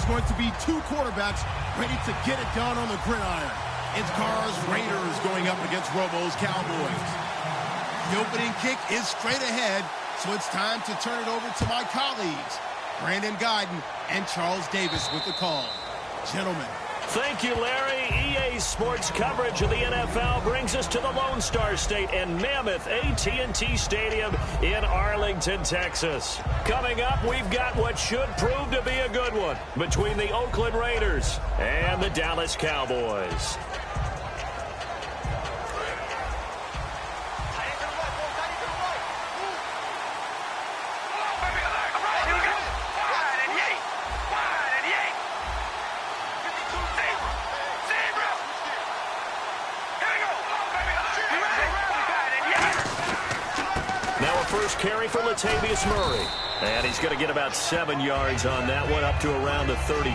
there's going to be two quarterbacks ready to get it done on the gridiron. It's Carr's Raiders going up against Robo's Cowboys. The opening kick is straight ahead, so it's time to turn it over to my colleagues, Brandon Guyton and Charles Davis with the call. Gentlemen. Thank you, Larry. EA Sports coverage of the NFL brings us to the Lone Star State and Mammoth AT&T Stadium in Arlington, Texas. Coming up, we've got what should prove to be a good one between the Oakland Raiders and the Dallas Cowboys. First carry for Latavius Murray. And he's going to get about 7 yards on that one, up to around the 33.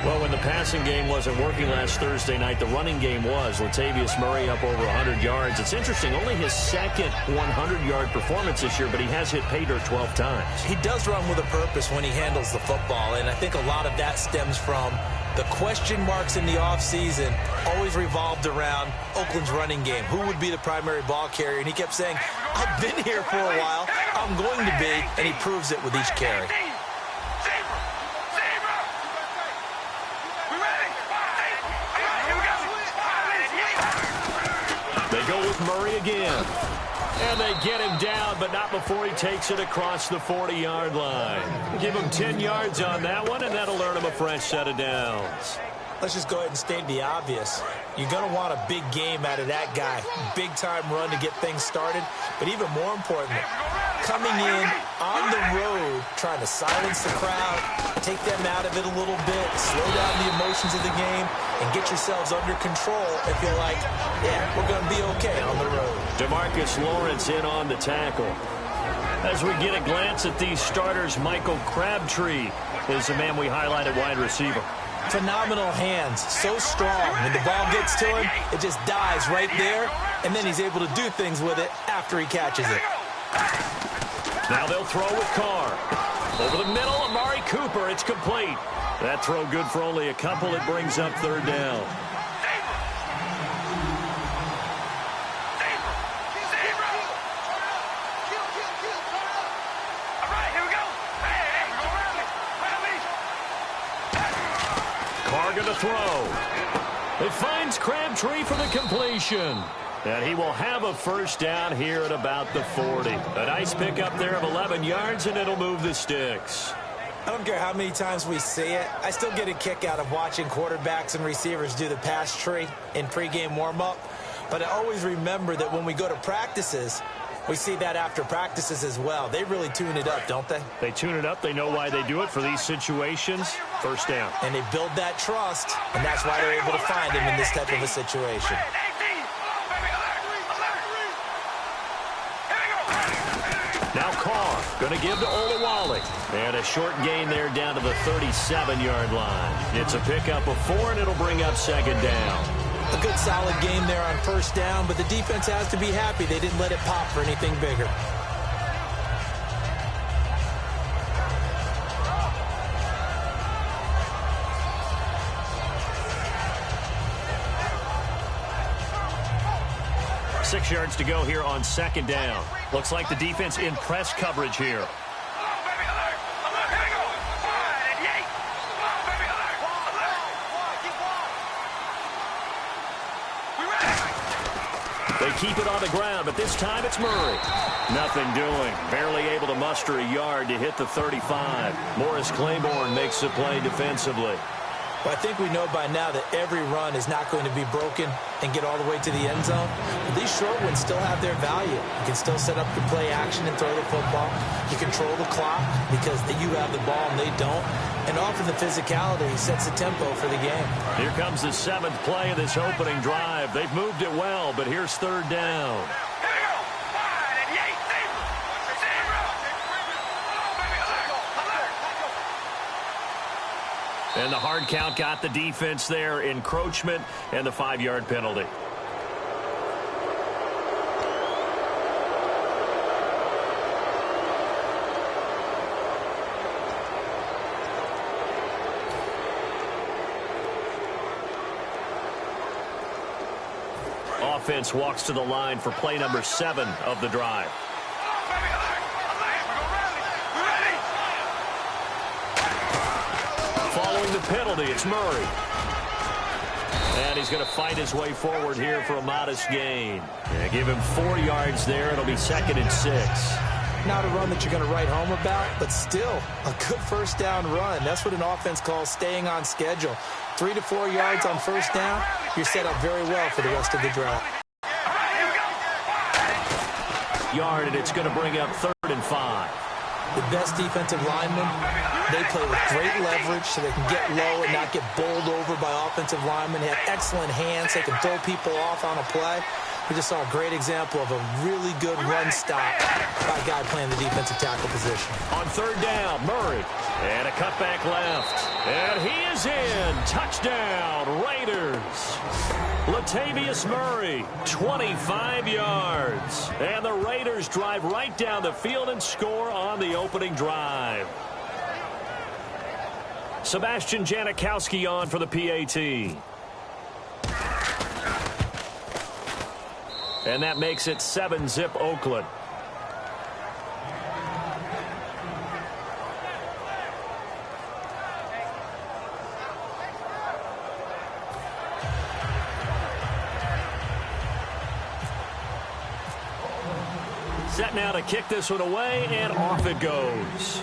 Well, when the passing game wasn't working last Thursday night, the running game was. Latavius Murray up over 100 yards. It's interesting, only his second 100-yard performance this year, but he has hit pay dirt 12 times. He does run with a purpose when he handles the football, and I think a lot of that stems from the question marks in the offseason always revolved around Oakland's running game. Who would be the primary ball carrier? And he kept saying, I've been here for a while. I'm going to be. And he proves it with each carry. They go with Murray again. And they get him down, but not before he takes it across the 40-yard line. Give him 10 yards on that one, and that'll earn him a fresh set of downs. Let's just go ahead and state the obvious. You're going to want a big game out of that guy. Big-time run to get things started. But even more importantly, coming in on the road, trying to silence the crowd, take them out of it a little bit, slow down the emotions of the game, and get yourselves under control if you're like, yeah, we're going to be okay on the road. DeMarcus Lawrence in on the tackle. As we get a glance at these starters, Michael Crabtree is the man we highlighted, wide receiver. Phenomenal hands, so strong. When the ball gets to him, it just dives right there, and then he's able to do things with it after he catches it. Now they'll throw with Carr. Over the middle, Amari Cooper, it's complete. That throw good for only a couple. It brings up third down. Carr going to throw. It finds Crabtree for the completion. And he will have a first down here at about the 40. A nice pickup there of 11 yards, and it'll move the sticks. I don't care how many times we see it. I still get a kick out of watching quarterbacks and receivers do the pass tree in pregame warm-up. But I always remember that when we go to practices, we see that after practices as well. They really tune it up, don't they? They tune it up. They know why they do it for these situations. First down. And they build that trust, and that's why they're able to find him in this type of a situation. Now Carr going to give to Olawale. And a short gain there down to the 37-yard line. It's a pickup of 4, and it'll bring up second down. A good solid game there on first down, but the defense has to be happy they didn't let it pop for anything bigger. Six yards to go here on second down. Looks like the defense in press coverage here. They keep it on the ground, but this time it's Murray. Nothing doing. Barely able to muster a yard to hit the 35. Morris Claiborne makes the play defensively. But I think we know by now that every run is not going to be broken and get all the way to the end zone. But these short ones still have their value. You can still set up your play action and throw the football. You control the clock because you have the ball and they don't. And often the physicality sets the tempo for the game. Here comes the 7th play of this opening drive. They've moved it well, but here's third down. And the hard count got the defense there. Encroachment and the 5-yard penalty. offense walks to the line for play number 7 of the drive. Following the penalty, it's Murray. And he's going to fight his way forward here for a modest gain. Yeah, give him 4 yards there. It'll be 2nd and 6. Not a run that you're going to write home about, but still a good first down run. That's what an offense calls staying on schedule. 3 to 4 yards on first down, you're set up very well for the rest of the drive. Yard, and it's going to bring up 3rd and 5. The best defensive linemen, they play with great leverage so they can get low and not get bowled over by offensive linemen. They have excellent hands. They can throw people off on a play. We just saw a great example of a really good run stop by a guy playing the defensive tackle position. On 3rd down, Murray. And a cutback left. And he is in. Touchdown, Raiders. Latavius Murray, 25 yards. And the Raiders drive right down the field and score on the opening drive. Sebastian Janikowski on for the PAT. And that makes it 7-zip Oakland. Set now to kick this one away, and off it goes.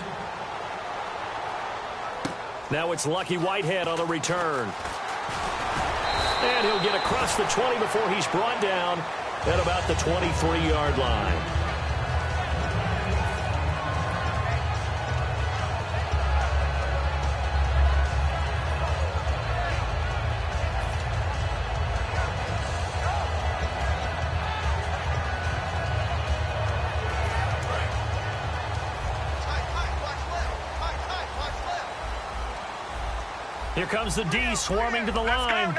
Now it's Lucky Whitehead on the return. And he'll get across the 20 before he's brought down at about the 23-yard line. Here comes the D swarming to the line.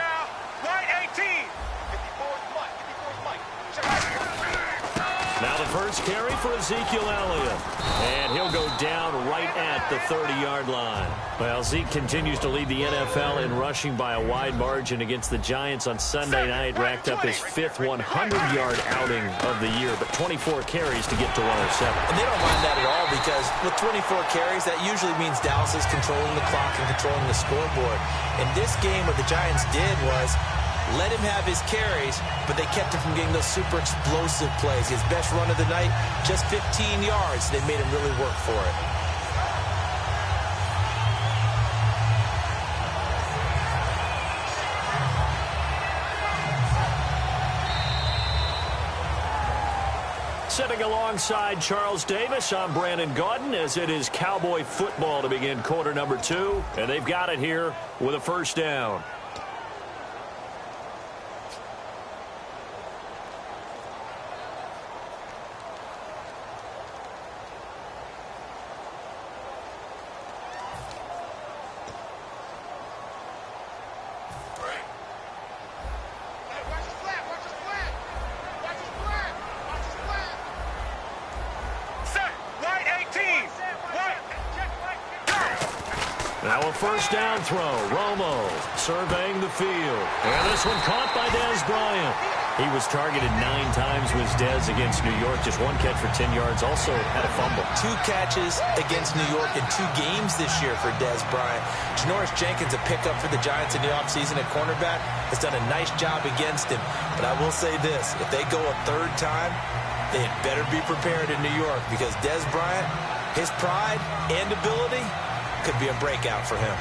Now the first carry for Ezekiel Elliott. And he'll go down right at the 30-yard line. Well, Zeke continues to lead the NFL in rushing by a wide margin against the Giants on Sunday night. Racked up his 5th 100-yard outing of the year, but 24 carries to get to 107. And they don't mind that at all because with 24 carries, that usually means Dallas is controlling the clock and controlling the scoreboard. In this game, what the Giants did was let him have his carries, but they kept him from getting those super explosive plays. His best run of the night, just 15 yards. They made him really work for it. Sitting alongside Charles Davis, I'm Brandon Gaudin, as it is Cowboy football to begin quarter number 2. And they've got it here with a first down. Now a first down throw. Romo surveying the field. And this one caught by Dez Bryant. He was targeted 9 times with Dez against New York. Just 1 catch for 10 yards. Also had a fumble. 2 catches against New York in 2 games this year for Dez Bryant. Janoris Jenkins, a pickup for the Giants in the offseason at cornerback, has done a nice job against him. But I will say this, if they go a 3rd time, they had better be prepared in New York because Dez Bryant, his pride and ability could be a breakout for him.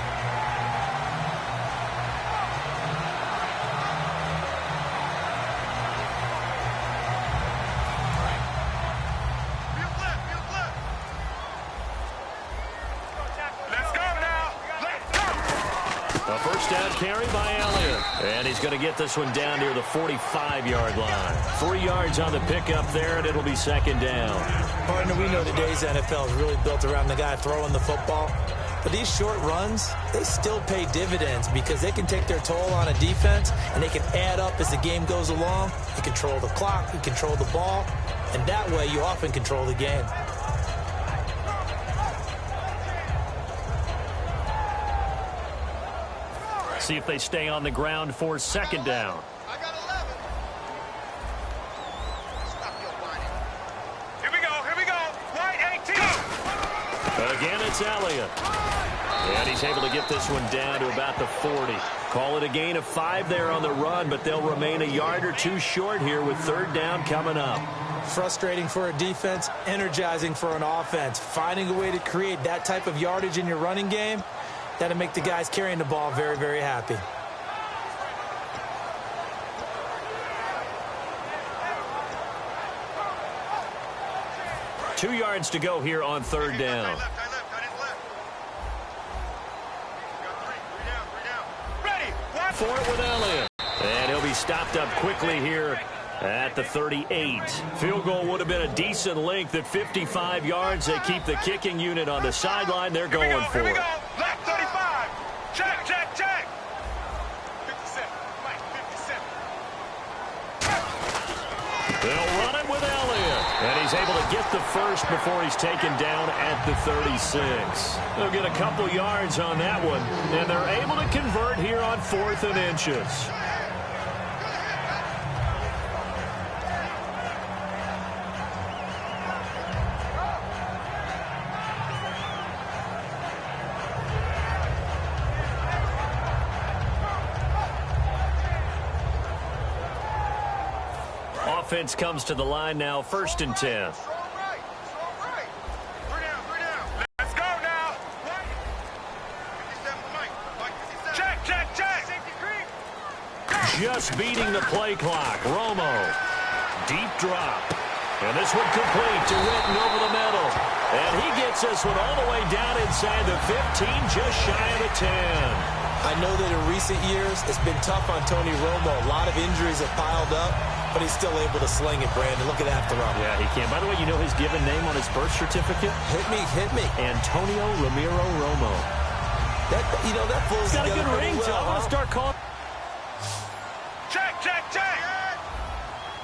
A first down carry by Elliott. And he's going to get this one down near the 45-yard line. 3 yards on the pickup there, and it'll be 2nd down. Partner, we know today's NFL is really built around the guy throwing the football. But these short runs, they still pay dividends because they can take their toll on a defense and they can add up as the game goes along. You control the clock, you control the ball, and that way you often control the game. See if they stay on the ground for 2nd down. it's Elliott. And he's able to get this one down to about the 40. Call it a gain of 5 there on the run, but they'll remain a yard or two short here with third down coming up. Frustrating for a defense, energizing for an offense. Finding a way to create that type of yardage in your running game, that'll make the guys carrying the ball very, very happy. Two yards to go here on third down. For it with Elliott. And he'll be stopped up quickly here at the 38. Field goal would have been a decent length at 55 yards. They keep the kicking unit on the sideline. They're going for it. Left 35. Check, check, check. 57. Mike, 57. They'll run it with Elliott. And he's able to get the first before he's taken down at the 36. They'll get a couple yards on that one. And they're able to convert here on 4th and inches. Offense comes to the line now, 1st and 10. Let's go now. Check, check, check. Just beating the play clock. Romo. Deep drop. And this one complete to Witten over the middle. And he gets this one all the way down inside the 15, just shy of the 10. I know that in recent years, it's been tough on Tony Romo. A lot of injuries have piled up, but he's still able to sling it, Brandon. Look at that throw. Yeah, he can. By the way, you know his given name on his birth certificate? Hit me, hit me. Antonio Ramiro Romo. That flows He's got a together good pretty ring, well, too. I'm going to start calling. Check, check, check.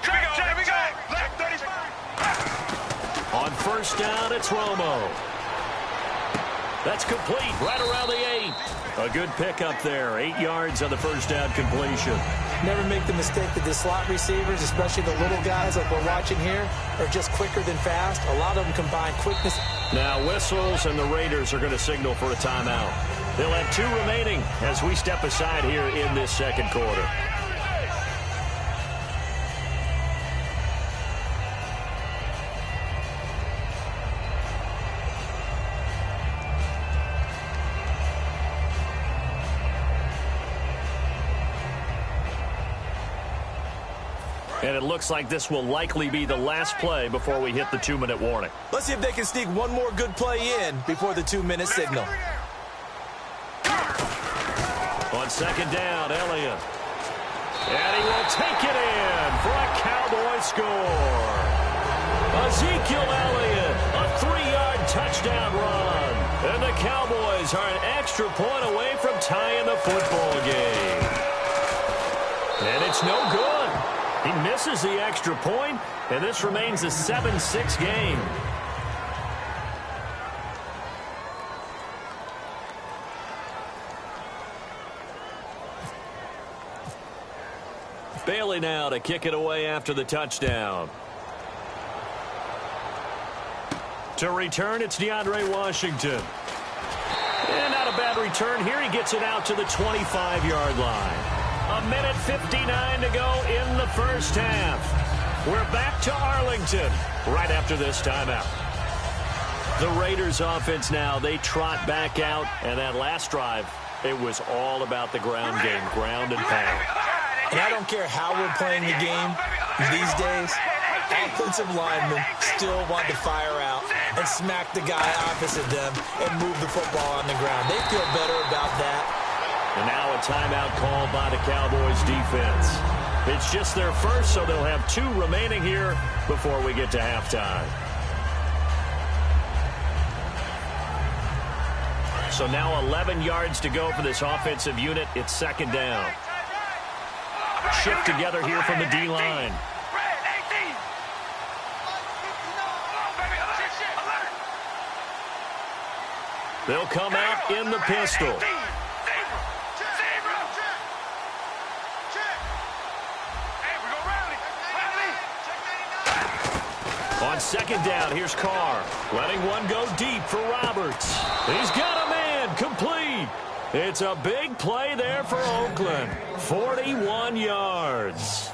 Check, check, check. Left 35. On 1st down, it's Romo. That's complete right around the 8. A good pickup there. 8 yards on the 1st down completion. Never make the mistake that the slot receivers, especially the little guys like we're watching here, are just quicker than fast. A lot of them combine quickness. Now whistles, and the Raiders are going to signal for a timeout. They'll have 2 remaining as we step aside here in this second quarter. And it looks like this will likely be the last play before we hit the 2-minute warning. Let's see if they can sneak one more good play in before the 2-minute signal. On 2nd down, Elliott. And he will take it in for a Cowboy score. Ezekiel Elliott, a 3-yard touchdown run. And the Cowboys are an extra point away from tying the football game. And it's no good. He misses the extra point, and this remains a 7-6 game. Bailey now to kick it away after the touchdown. To return, it's DeAndre Washington. And not a bad return here. He gets it out to the 25-yard line. A minute 59 to go in the first half. We're back to Arlington right after this timeout. The Raiders offense now, they trot back out. And that last drive, it was all about the ground game, ground and pound. And I don't care how we're playing the game these days, offensive linemen still want to fire out and smack the guy opposite them and move the football on the ground. They feel better about that. And now a timeout called by the Cowboys defense. It's just their first, so they'll have 2 remaining here before we get to halftime. So now 11 yards to go for this offensive unit. It's 2nd down. Shift together here from the D-line. They'll come out in the pistol. On On second down, here's Carr. Letting one go deep for Roberts. He's got a man, complete. It's a big play there for Oakland. 41 yards.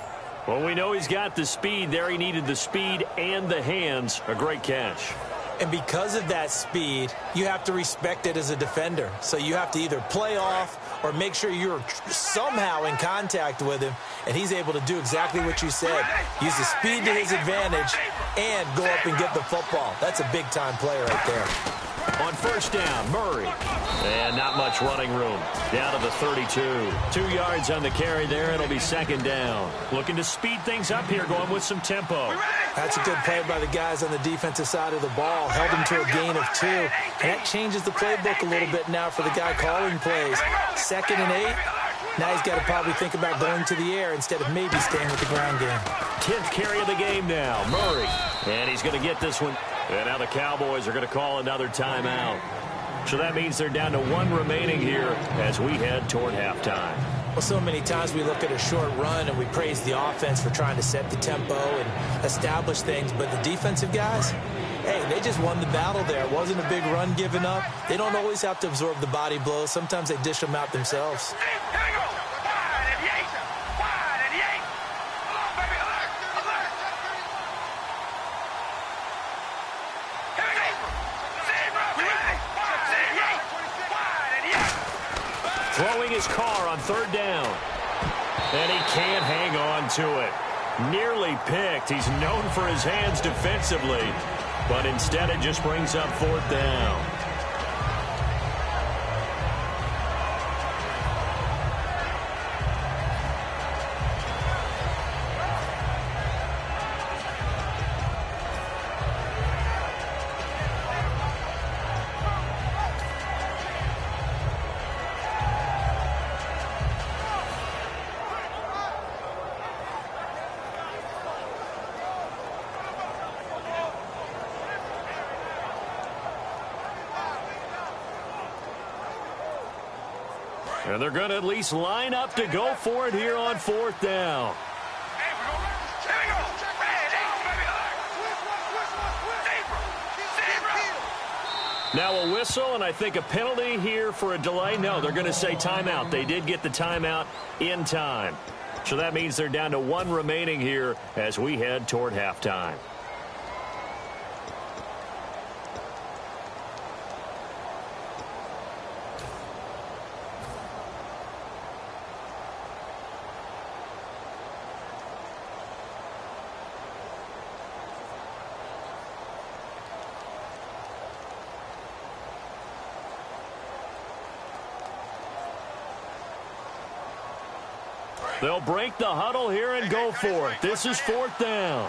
Well, we know he's got the speed there. He needed the speed and the hands. A great catch. And because of that speed, you have to respect it as a defender. So you have to either play off or make sure you're somehow in contact with him, and he's able to do exactly what you said. Use the speed to his advantage and go up and get the football. That's a big-time play right there. On first down, Murray. And not much running room. Down to the 32. 2 yards on the carry there. It'll be second down. Looking to speed things up here, going with some tempo. That's a good play by the guys on the defensive side of the ball. Held him to a gain of 2. And that changes the playbook a little bit now for the guy calling plays. 2nd and 8. Now he's got to probably think about going to the air instead of maybe staying with the ground game. 10th carry of the game now, Murray. And he's going to get this one. And now the Cowboys are going to call another timeout. So that means they're down to 1 remaining here as we head toward halftime. Well, so many times we look at a short run and we praise the offense for trying to set the tempo and establish things. But the defensive guys, hey, they just won the battle there. It wasn't a big run given up. They don't always have to absorb the body blows. Sometimes they dish them out themselves. Throwing his car on 3rd down. And he can't hang on to it. Nearly picked. He's known for his hands defensively. But instead it just brings up 4th down. And they're going to at least line up to go for it here on 4th down. Now a whistle, and I think a penalty here for a delay. No, they're going to say timeout. They did get the timeout in time. So that means they're down to 1 remaining here as we head toward halftime. They'll break the huddle here and go for it. This is 4th down.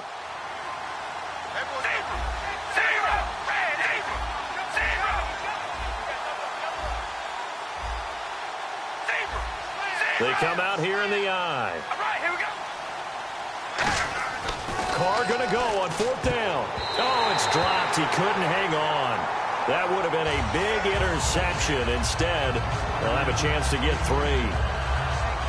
They come out here in the eye. Carr going to go on 4th down. Oh, it's dropped. He couldn't hang on. That would have been a big interception. Instead, they'll have a chance to get 3.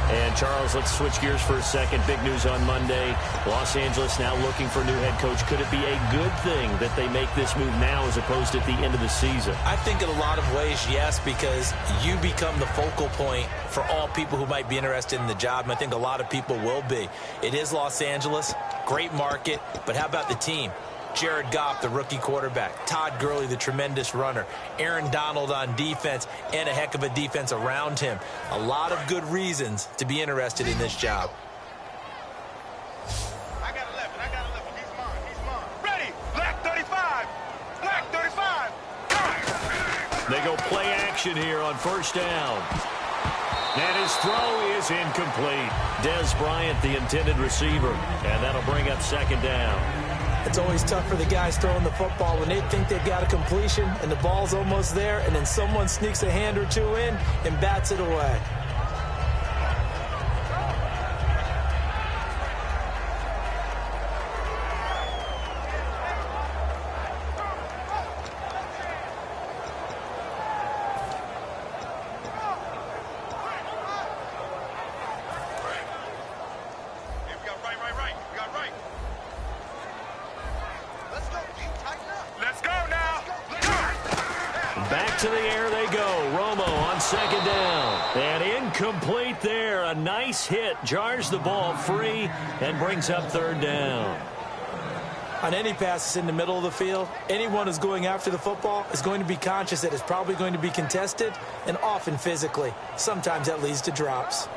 And, Charles, let's switch gears for a second. Big news on Monday. Los Angeles now looking for a new head coach. Could it be a good thing that they make this move now as opposed to at the end of the season? I think in a lot of ways, yes, because you become the focal point for all people who might be interested in the job, and I think a lot of people will be. It is Los Angeles, great market, but how about the team? Jared Goff, the rookie quarterback. Todd Gurley, the tremendous runner. Aaron Donald on defense, and a heck of a defense around him. A lot of good reasons to be interested in this job. I got 11. He's mine. Ready. Black 35. Black 35. They go play action here on 1st down. And his throw is incomplete. Dez Bryant, the intended receiver. And that'll bring up 2nd down. It's always tough for the guys throwing the football when they think they've got a completion and the ball's almost there, and then someone sneaks a hand or 2 in and bats it away. We got right. We got right. Let's go. to the air they go. Romo on second down. And incomplete there. A nice hit. Jars the ball free and brings up third down. On any passes in the middle of the field, anyone who's going after the football is going to be conscious that it's probably going to be contested, and often physically. Sometimes that leads to drops.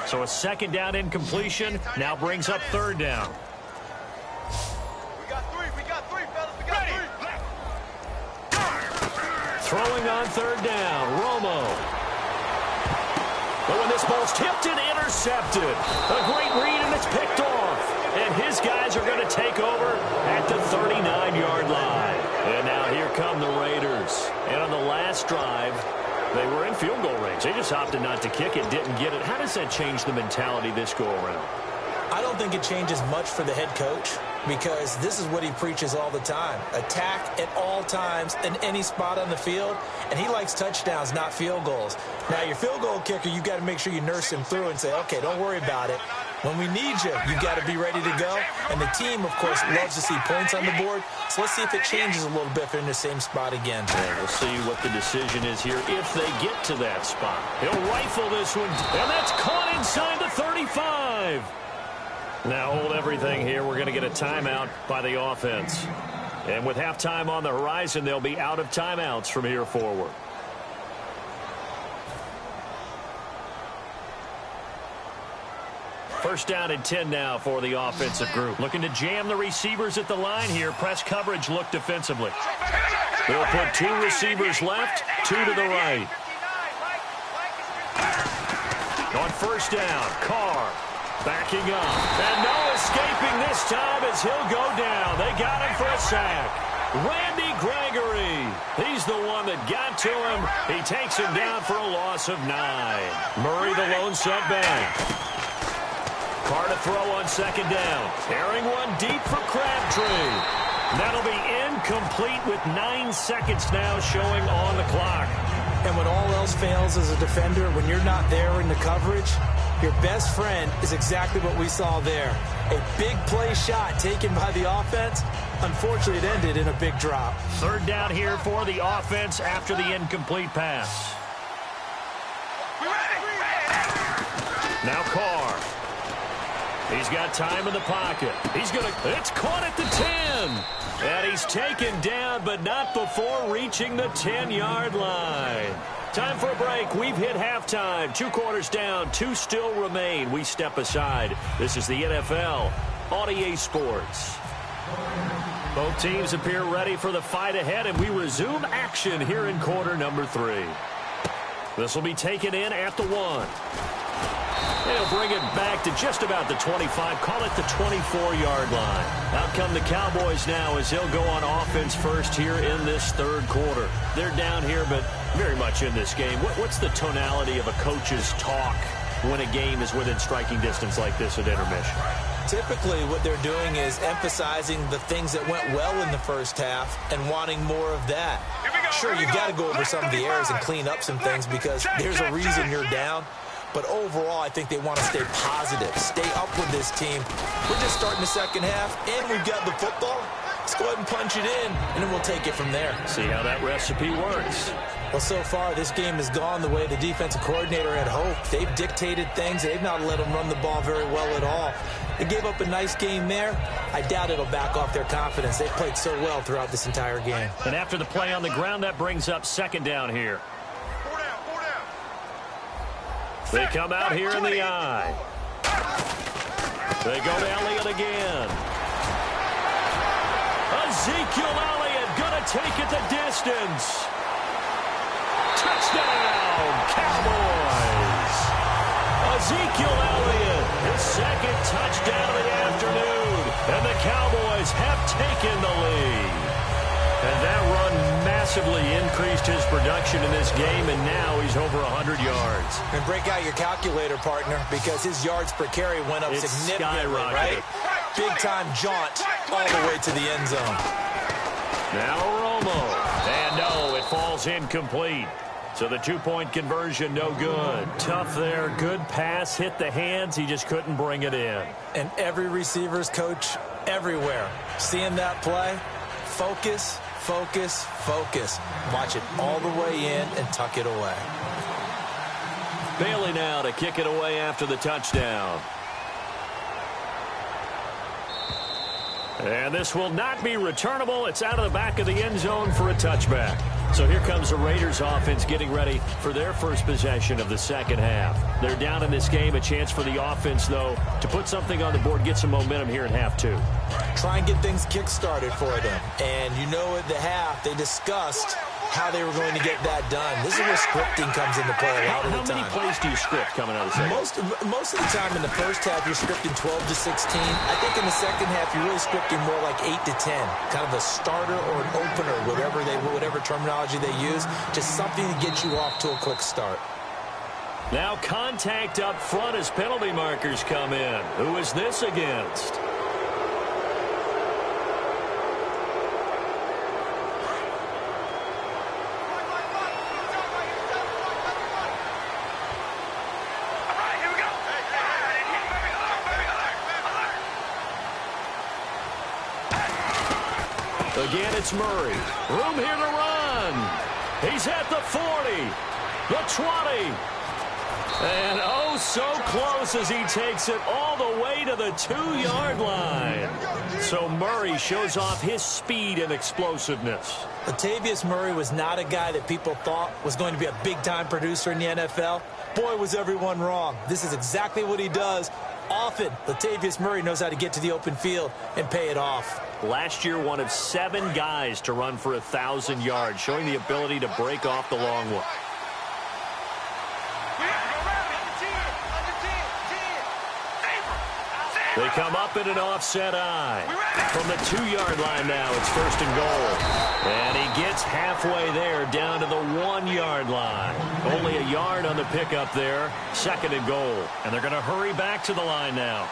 So a second down incompletion now brings up third down. Throwing on third down, Romo. But when this ball's tipped and intercepted, a great read and it's picked off. And his guys are going to take over at the 39-yard line. And now here come the Raiders. And on the last drive, they were in field goal range. They just opted not to kick it, didn't get it. How does that change the mentality this go around? I don't think it changes much for the head coach, because this is what he preaches all the time. Attack at all times in any spot on the field, and he likes touchdowns, not field goals. Now, your field goal kicker, you've got to make sure you nurse him through and say, okay, don't worry about it. When we need you, you've got to be ready to go. And the team, of course, loves to see points on the board. So let's see if it changes a little bit if they're in the same spot again. Yeah, we'll see what the decision is here if they get to that spot. He'll rifle this one, and that's caught inside the 35. Now hold everything here. We're going to get a timeout by the offense. And with halftime on the horizon, they'll be out of timeouts from here forward. First down and 10 now for the offensive group. Looking to jam the receivers at the line here. Press coverage look defensively. They'll put two receivers left, two to the right. On first down, Carr. Backing up. And no escaping this time as he'll go down. They got him for a sack. Randy Gregory. He's the one that got to him. He takes him down for a loss of 9. Murray the lone setback. Carr to throw on second down. Carrying one deep for Crabtree. That'll be incomplete with 9 seconds now showing on the clock. And when all else fails as a defender, when you're not there in the coverage, your best friend is exactly what we saw there. A big play shot taken by the offense. Unfortunately, it ended in a big drop. Third down here for the offense after the incomplete pass. Now Carr. He's got time in the pocket. It's caught at the 10. And he's taken down, but not before reaching the 10-yard line. Time for a break. We've hit halftime. 2 quarters down. 2 still remain. We step aside. This is the NFL on EA Sports. Both teams appear ready for the fight ahead, and we resume action here in quarter number 3. This will be taken in at the 1. They'll bring it back to just about the 25, call it the 24-yard line. Out come the Cowboys now as they'll go on offense first here in this third quarter. They're down here, but very much in this game. What's the tonality of a coach's talk when a game is within striking distance like this at intermission? Typically, what they're doing is emphasizing the things that went well in the first half and wanting more of that. Sure, you've got to go over some of the errors and clean up some things because there's a reason you're down. But overall, I think they want to stay positive, stay up with this team. We're just starting the second half, and we've got the football. Let's go ahead and punch it in, and then we'll take it from there. See how that recipe works. Well, so far, this game has gone the way the defensive coordinator had hoped. They've dictated things. They've not let them run the ball very well at all. They gave up a nice game there. I doubt it'll back off their confidence. They've played so well throughout this entire game. And after the play on the ground, that brings up second down here. They come out here in the eye. They go to Elliott again. Ezekiel Elliott going to take it the distance. Touchdown, Cowboys. Ezekiel Elliott, his second touchdown of the afternoon. And the Cowboys have taken the lead. And that run massively increased his production in this game, and now he's over 100 yards. And break out your calculator, partner, because his yards per carry went up significantly, right? Big-time jaunt all the way to the end zone. Now Romo. And no, it falls incomplete. So the two-point conversion, no good. Tough there. Good pass. Hit the hands. He just couldn't bring it in. And every receiver's coach everywhere. Seeing that play, focus, focus, focus. Watch it all the way in and tuck it away. Bailey now to kick it away after the touchdown. And this will not be returnable. It's out of the back of the end zone for a touchback. So here comes the Raiders offense getting ready for their first possession of the second half. They're down in this game. A chance for the offense, though, to put something on the board, get some momentum here in half two. Try and get things kick-started for them. And you know at the half, they discussed how they were going to get that done. This is where scripting comes into play a lot of the time. How many plays do you script coming out of the second? Most of the time in the first half, you're scripting 12 to 16. I think in the second half, you're really scripting more like 8 to 10. Kind of a starter or an opener, whatever terminology they use. Just something to get you off to a quick start. Now contact up front as penalty markers come in. Who is this against? Again, it's Murray. Room here to run. He's at the 40, the 20. And oh, so close as he takes it all the way to the 2-yard line. So Murray shows off his speed and explosiveness. Latavius Murray was not a guy that people thought was going to be a big-time producer in the NFL. Boy, was everyone wrong. This is exactly what he does. Often, Latavius Murray knows how to get to the open field and pay it off. Last year, one of 7 guys to run for 1,000 yards, showing the ability to break off the long one. They come up in an offset eye. From the 2-yard line now, it's first and goal. And he gets halfway there, down to the 1-yard line. Only a yard on the pickup there. Second and goal. And they're going to hurry back to the line now.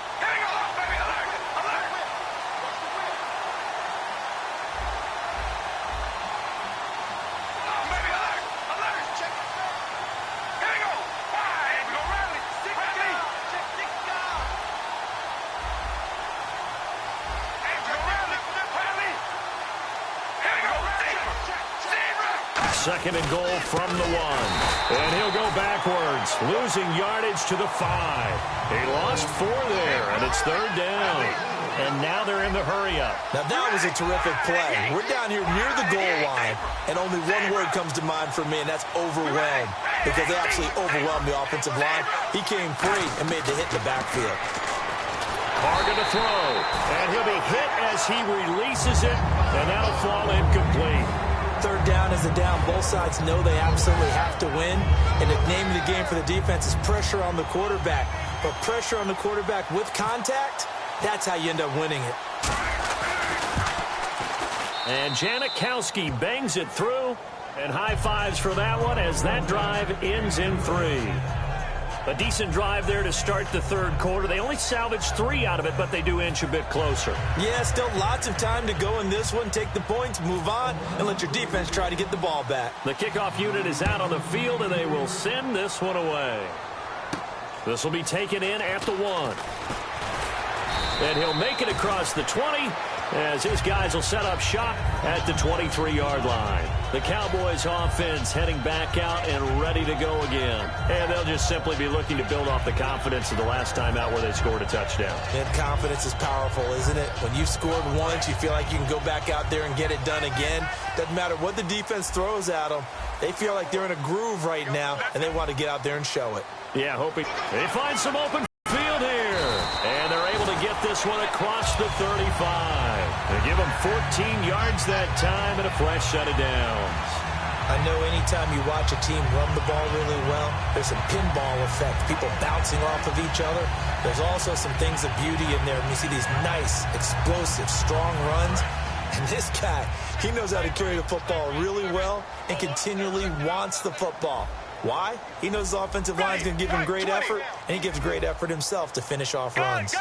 Second and goal from the 1. And he'll go backwards, losing yardage to the 5. He lost 4 there, and it's third down. And now they're in the hurry-up. Now, that was a terrific play. We're down here near the goal line, and only one word comes to mind for me, and that's overwhelmed, because they absolutely overwhelmed the offensive line. He came free and made the hit in the backfield. Carr going to throw, and he'll be hit as he releases it, and that'll fall incomplete. Third down is a down. Both sides know they absolutely have to win. And the name of the game for the defense is pressure on the quarterback. But pressure on the quarterback with contact, that's how you end up winning it. And Janikowski bangs it through. And high fives for that one as that drive ends in 3. A decent drive there to start the third quarter. They only salvaged 3 out of it, but they do inch a bit closer. Yeah, still lots of time to go in this one. Take the points, move on, and let your defense try to get the ball back. The kickoff unit is out on the field, and they will send this one away. This will be taken in at the 1. And he'll make it across the 20 as his guys will set up shop at the 23-yard line. The Cowboys offense heading back out and ready to go again. And they'll just simply be looking to build off the confidence of the last time out where they scored a touchdown. And confidence is powerful, isn't it? When you've scored once, you feel like you can go back out there and get it done again. Doesn't matter what the defense throws at them. They feel like they're in a groove right now, and they want to get out there and show it. Yeah, hoping they find some open field here. And they're able to get this one across the 35. They give them 14 yards that time and a fresh set of downs. I know anytime you watch a team run the ball really well, there's a pinball effect, people bouncing off of each other. There's also some things of beauty in there. And you see these nice, explosive, strong runs. And this guy, he knows how to carry the football really well and continually wants the football. Why? He knows the offensive line is going to give him great effort, and he gives great effort himself to finish off runs.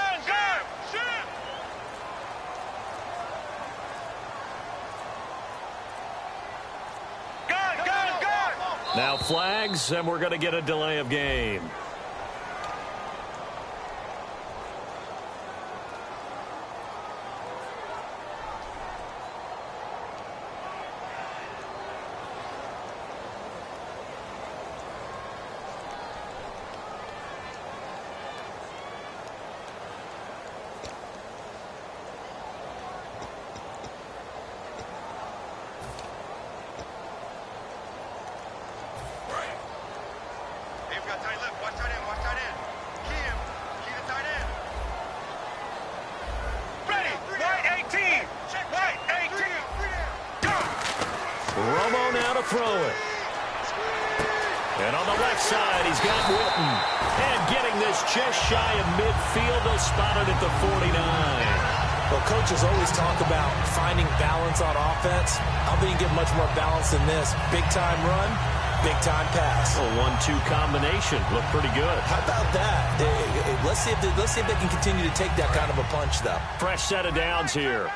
Now flags, and we're going to get a delay of game. Romo now to throw it. And on the left side, he's got Witten. And getting this just shy of midfield, they'll spot it at the 49. Well, coaches always talk about finding balance on offense. I don't think you get much more balance than this. Big-time run, big-time pass. A 1-2 combination. Looked pretty good. How about that? Let's see if they can continue to take that kind of a punch, though. Fresh set of downs here.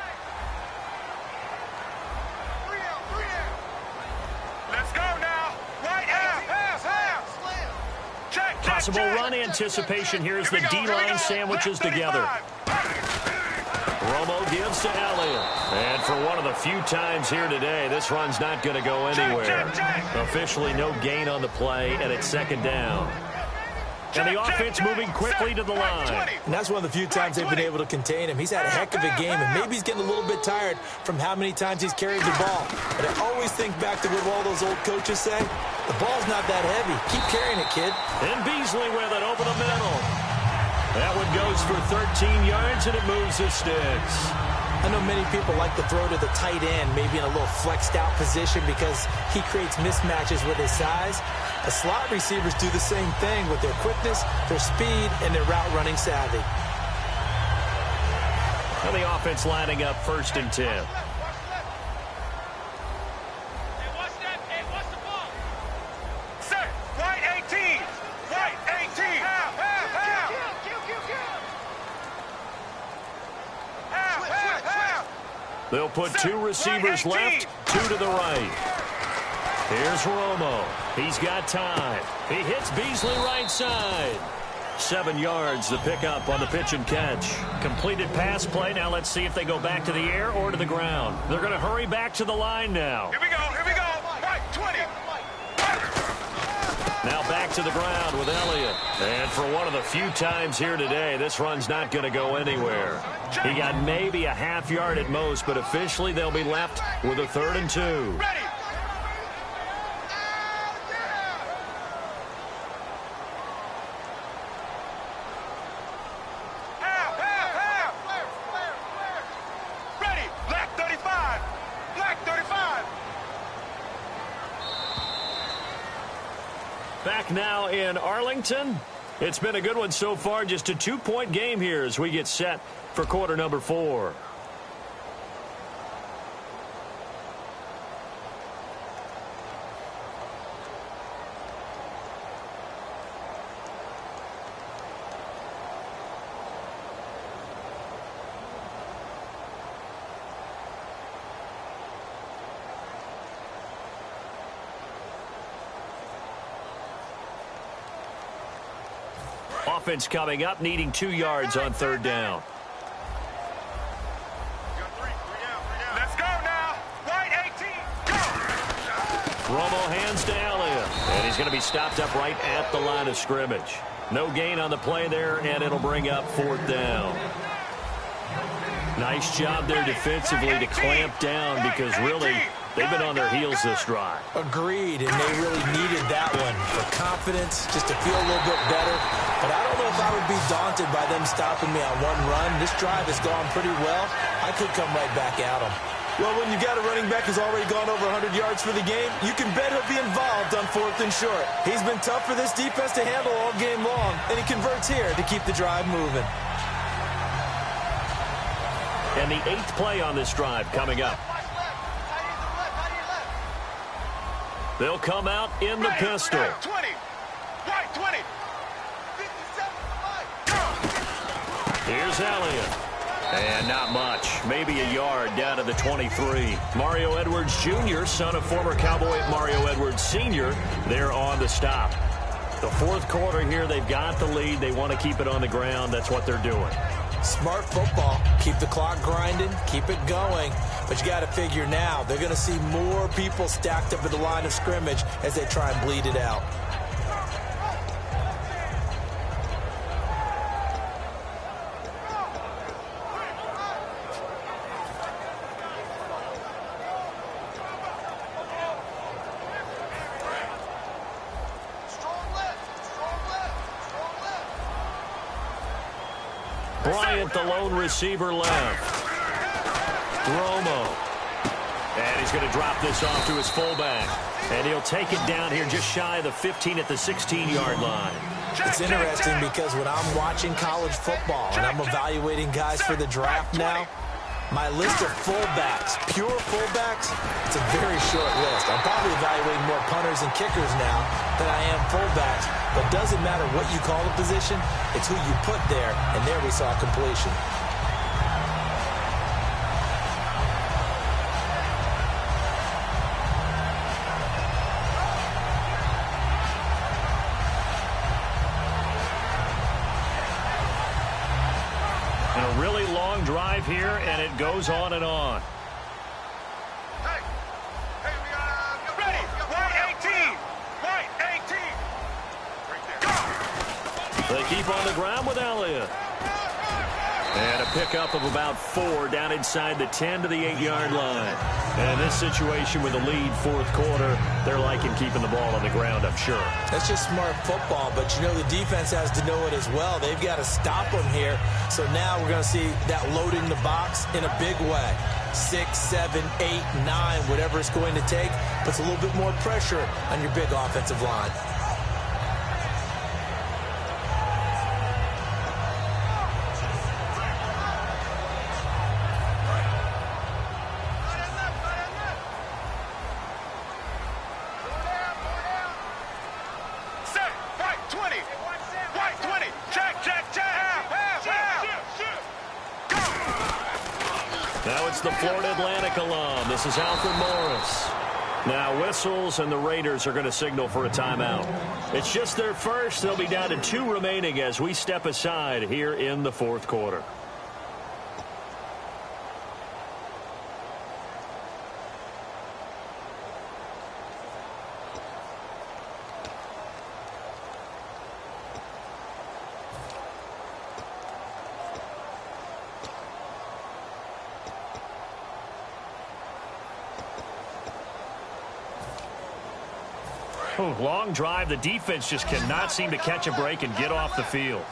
Possible run anticipation here as the D-line sandwiches together. Romo gives to Elliott. And for one of the few times here today, this run's not going to go anywhere. Officially no gain on the play, and it's second down. And the offense moving quickly to the line. And that's one of the few times they've been able to contain him. He's had a heck of a game, and maybe he's getting a little bit tired from how many times he's carried the ball. But I always think back to what all those old coaches say. The ball's not that heavy. Keep carrying it, kid. And Beasley with it over the middle. That one goes for 13 yards, and it moves the sticks. I know many people like to throw to the tight end, maybe in a little flexed out position because he creates mismatches with his size. The slot receivers do the same thing with their quickness, their speed, and their route running savvy. And the offense lining up 1st and 10. They'll put 2 receivers left, 2 to the right. Here's Romo. He's got time. He hits Beasley right side. 7 yards the pickup on the pitch and catch. Completed pass play. Now let's see if they go back to the air or to the ground. They're going to hurry back to the line now. Here we go. Right, 20. Now back to the ground with Elliott. And for one of the few times here today, this run's not going to go anywhere. He got maybe a half yard at most, but officially they'll be left with a 3rd and 2. Ready. Ready. Black 35. Black 35. Back now in Arlington. It's been a good one so far. Just a 2-point game here as we get set for quarter number 4. Offense coming up, needing 2 yards on 3rd down. Let's go now. Right 18. Go. Romo hands to Elliott. And he's going to be stopped up right at the line of scrimmage. No gain on the play there, and it'll bring up 4th down. Nice job there defensively to clamp down because really they've been on their heels this drive. Agreed, and they really needed that one for confidence, just to feel a little bit better. But I don't know if I would be daunted by them stopping me on one run. This drive has gone pretty well. I could come right back at them. Well, when you got a running back who's already gone over 100 yards for the game, you can bet he'll be involved on 4th and short. He's been tough for this defense to handle all game long, and he converts here to keep the drive moving. And the 8th play on this drive coming up. They'll come out in the pistol. Right 20. Right 20. Here's Elliott. And not much. Maybe a yard down to the 23. Mario Edwards Jr., son of former Cowboy Mario Edwards Sr., there on the stop. The fourth quarter here, they've got the lead. They want to keep it on the ground. That's what they're doing. Smart football. Keep the clock grinding. Keep it going. But you got to figure now, they're going to see more people stacked up at the line of scrimmage as they try and bleed it out. Bryant, the lone receiver left. Romo. And he's going to drop this off to his fullback. And he'll take it down here just shy of the 15 at the 16-yard line. It's interesting because when I'm watching college football and I'm evaluating guys for the draft now, my list of fullbacks, pure fullbacks, it's a very short list. I'm probably evaluating more punters and kickers now than I am fullbacks. But it doesn't matter what you call the position, it's who you put there, and there we saw completion. And a really long drive here, and it goes on and on. They keep on the ground with Elliott. And a pickup of about 4 down inside the 10 to the 8-yard line. And in this situation with a lead fourth quarter, they're liking keeping the ball on the ground, I'm sure. That's just smart football, but you know the defense has to know it as well. They've got to stop them here. So now we're going to see that loading the box in a big way. 6, 7, 8, 9, whatever it's going to take, puts a little bit more pressure on your big offensive line. Now it's the Florida Atlantic alum. This is Alfred Morris. Now whistles, and the Raiders are going to signal for a timeout. It's just their first. They'll be down to 2 remaining as we step aside here in the fourth quarter. Oh, long drive. The defense just cannot seem to catch a break and get off the field.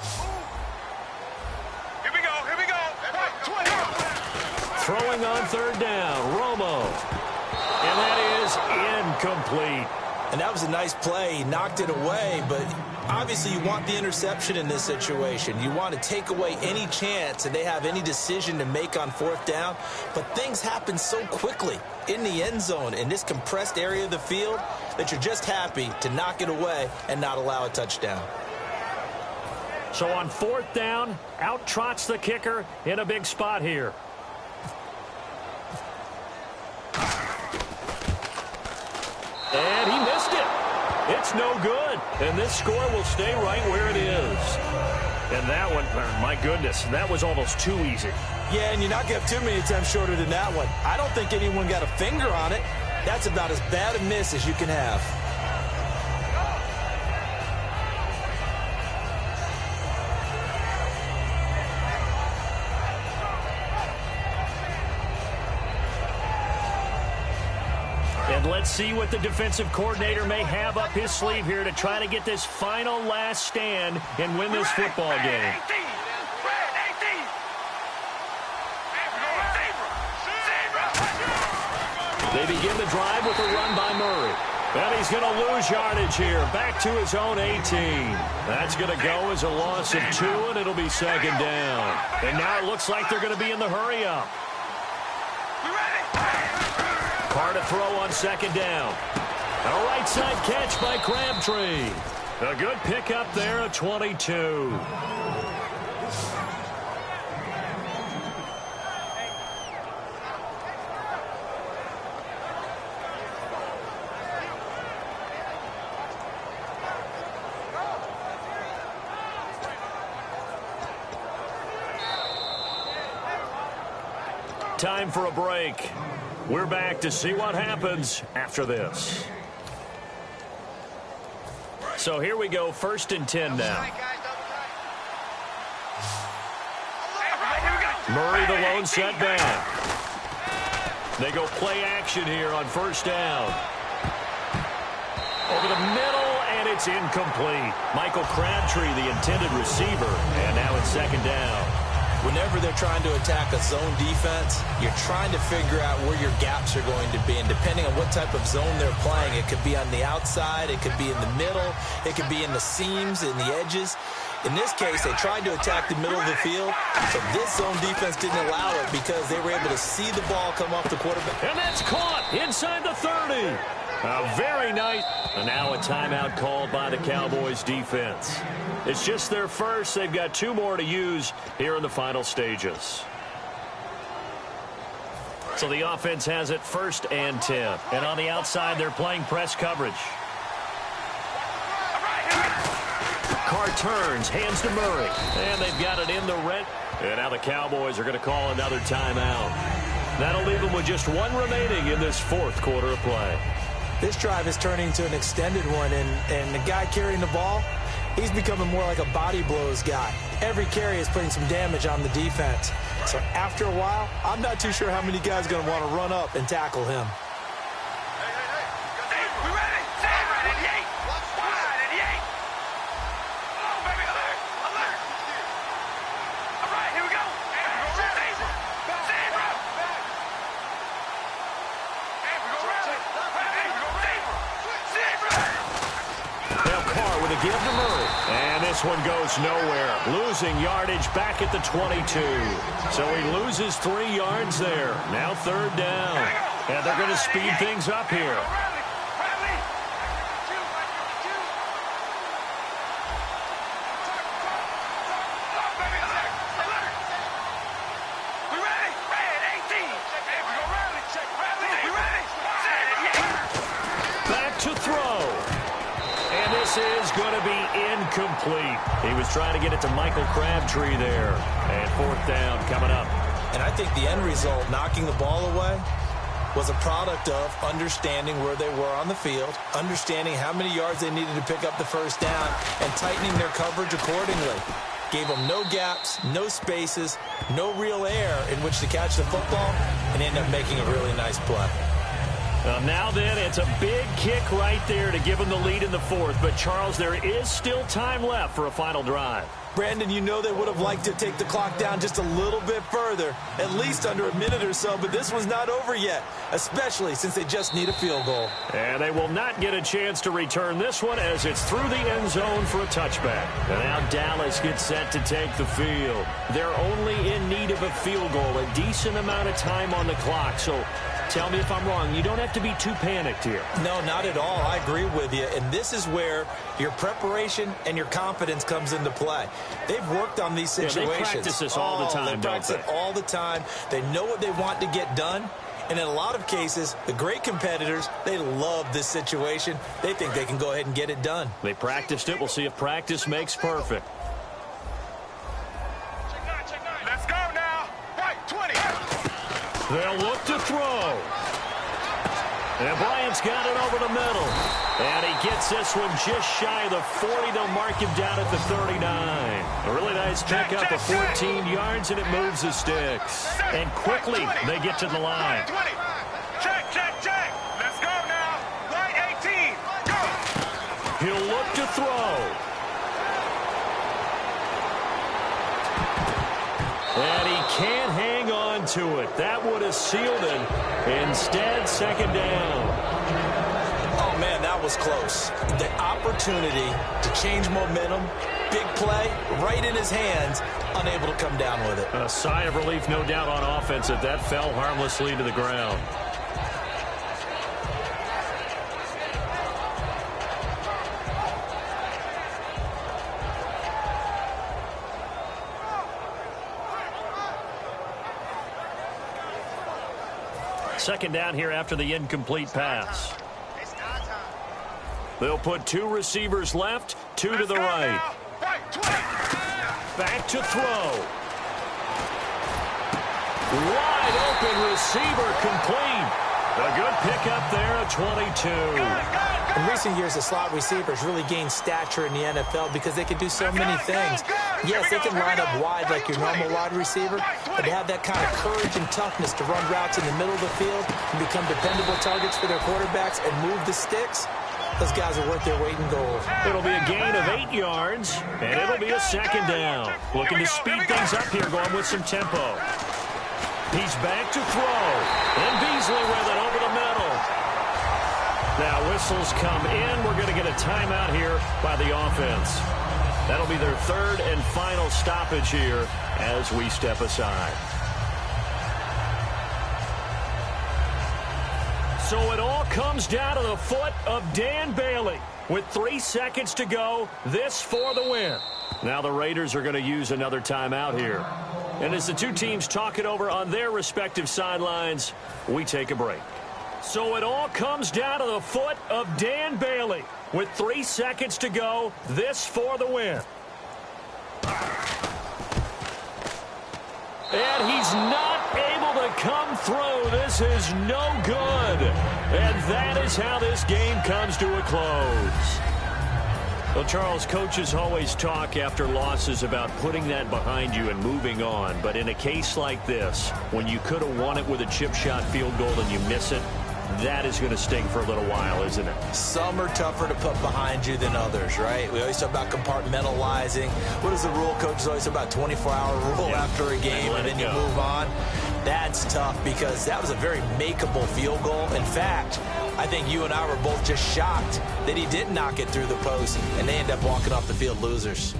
Here we go. Here we go. 20. Throwing on third down. Romo. And that is incomplete. And that was a nice play. He knocked it away, but obviously you want the interception in this situation. You want to take away any chance that they have any decision to make on fourth down. But things happen so quickly in the end zone in this compressed area of the field that you're just happy to knock it away and not allow a touchdown. So on fourth down, out trots the kicker in a big spot here. And he missed it. It's no good. And this score will stay right where it is. And that one, my goodness, that was almost too easy. Yeah, and you're not going to have too many attempts shorter than that one. I don't think anyone got a finger on it. That's about as bad a miss as you can have. And let's see what the defensive coordinator may have up his sleeve here to try to get this final last stand and win this football game. They begin the drive with a run by Murray. And he's going to lose yardage here. Back to his own 18. That's going to go as a loss of 2, and it'll be second down. And now it looks like they're going to be in the hurry-up. Carr to throw on second down. A right side catch by Crabtree. A good pickup there, a 22. time for a break. We're back to see what happens after this. So here we go, 1st and 10 now. Murray the lone setback. They go play action here on 1st down. Over the middle, and it's incomplete. Michael Crabtree, the intended receiver, and now it's 2nd down. Whenever they're trying to attack a zone defense, you're trying to figure out where your gaps are going to be. And depending on what type of zone they're playing, it could be on the outside, it could be in the middle, it could be in the seams, in the edges. In this case, they tried to attack the middle of the field, but this zone defense didn't allow it because they were able to see the ball come off the quarterback. And that's caught inside the 30. Very nice. And now a timeout called by the Cowboys defense. It's just their first. They've got 2 more to use here in the final stages. So the offense has it 1st and 10. And on the outside, they're playing press coverage. Carr turns, hands to Murray. And they've got it in the red. And now the Cowboys are going to call another timeout. That'll leave them with just 1 remaining in this 4th quarter of play. This drive is turning into an extended one, and the guy carrying the ball, he's becoming more like a body blows guy. Every carry is putting some damage on the defense. So after a while, I'm not too sure how many guys are going to want to run up and tackle him. Give to Murray. And this one goes nowhere. Losing yardage back at the 22. So he loses 3 yards there. Now 3rd down. And they're going to speed things up here. Back to throw. And this is going to be incomplete. He was trying to get it to Michael Crabtree there. And 4th down coming up. And I think the end result, knocking the ball away, was a product of understanding where they were on the field, understanding how many yards they needed to pick up the 1st down, and tightening their coverage accordingly. Gave them no gaps, no spaces, no real air in which to catch the football, and ended up making a really nice play. Now then, it's a big kick right there to give them the lead in the 4th. But, Charles, there is still time left for a final drive. Brandon, you know they would have liked to take the clock down just a little bit further, at least under a minute or so, but this one's not over yet, especially since they just need a field goal. And they will not get a chance to return this one as it's through the end zone for a touchback. And now Dallas gets set to take the field. They're only in need of a field goal, a decent amount of time on the clock, so tell me if I'm wrong. You don't have to be too panicked here. No, not at all. I agree with you. And this is where your preparation and your confidence comes into play. They've worked on these situations. Yeah, they practice this all the time, they practice it all the time. They know what they want to get done. And in a lot of cases, the great competitors, they love this situation. They think they can go ahead and get it done. They practiced it. We'll see if practice makes perfect. Let's go now. Right, 20. They'll look to throw. And Bryant's got it over the middle. And he gets this one just shy of the 40. They'll mark him down at the 39. A really nice pickup of 14 yards, and it moves the sticks. And quickly, they get to the line. Check, check, check. Let's go now. Right 18. Go. He'll look to throw. And he can't hang on to it. That would have sealed it. Instead, 2nd down. Oh, man, that was close. The opportunity to change momentum, big play, right in his hands, unable to come down with it. A sigh of relief, no doubt, on offense that that fell harmlessly to the ground. Second down here after the incomplete pass. They'll put 2 receivers left, 2 to the right. Back to throw. Wide open receiver complete. A good pickup there at 22. In recent years, the slot receivers really gained stature in the NFL because they can do so many things. Yes, they can line up wide like your normal wide receiver, but they have that kind of courage and toughness to run routes in the middle of the field and become dependable targets for their quarterbacks and move the sticks. Those guys are worth their weight in gold. It'll be a gain of 8 yards, and it'll be a second down. Looking to speed things up here, going with some tempo. He's back to throw, and Beasley with it over the middle. Now whistles come in. We're going to get a timeout here by the offense. That'll be their third and final stoppage here as we step aside. So it all comes down to the foot of Dan Bailey. With 3 seconds to go, this for the win. Now the Raiders are going to use another timeout here. And as the two teams talk it over on their respective sidelines, we take a break. So it all comes down to the foot of Dan Bailey. With 3 seconds to go, this for the win. And he's not able to come through. This is no good. And that is how this game comes to a close. Well, Charles, coaches always talk after losses about putting that behind you and moving on. But in a case like this, when you could have won it with a chip shot field goal and you miss it, that is going to sting for a little while, isn't it? Some are tougher to put behind you than others, right? We always talk about compartmentalizing. What is the rule? Coaches always talk about 24-hour rule after a game, and then you move on. That's tough because that was a very makeable field goal. In fact, I think you and I were both just shocked that he didn't knock it through the post, and they end up walking off the field losers.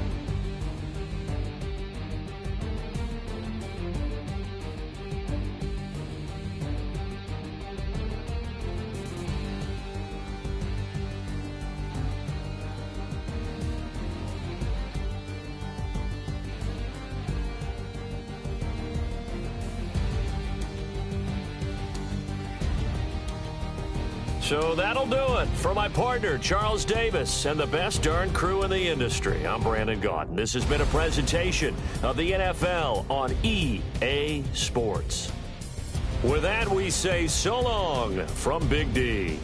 So that'll do it. For my partner, Charles Davis, and the best darn crew in the industry, I'm Brandon Gaudin. This has been a presentation of the NFL on EA Sports. With that, we say so long from Big D.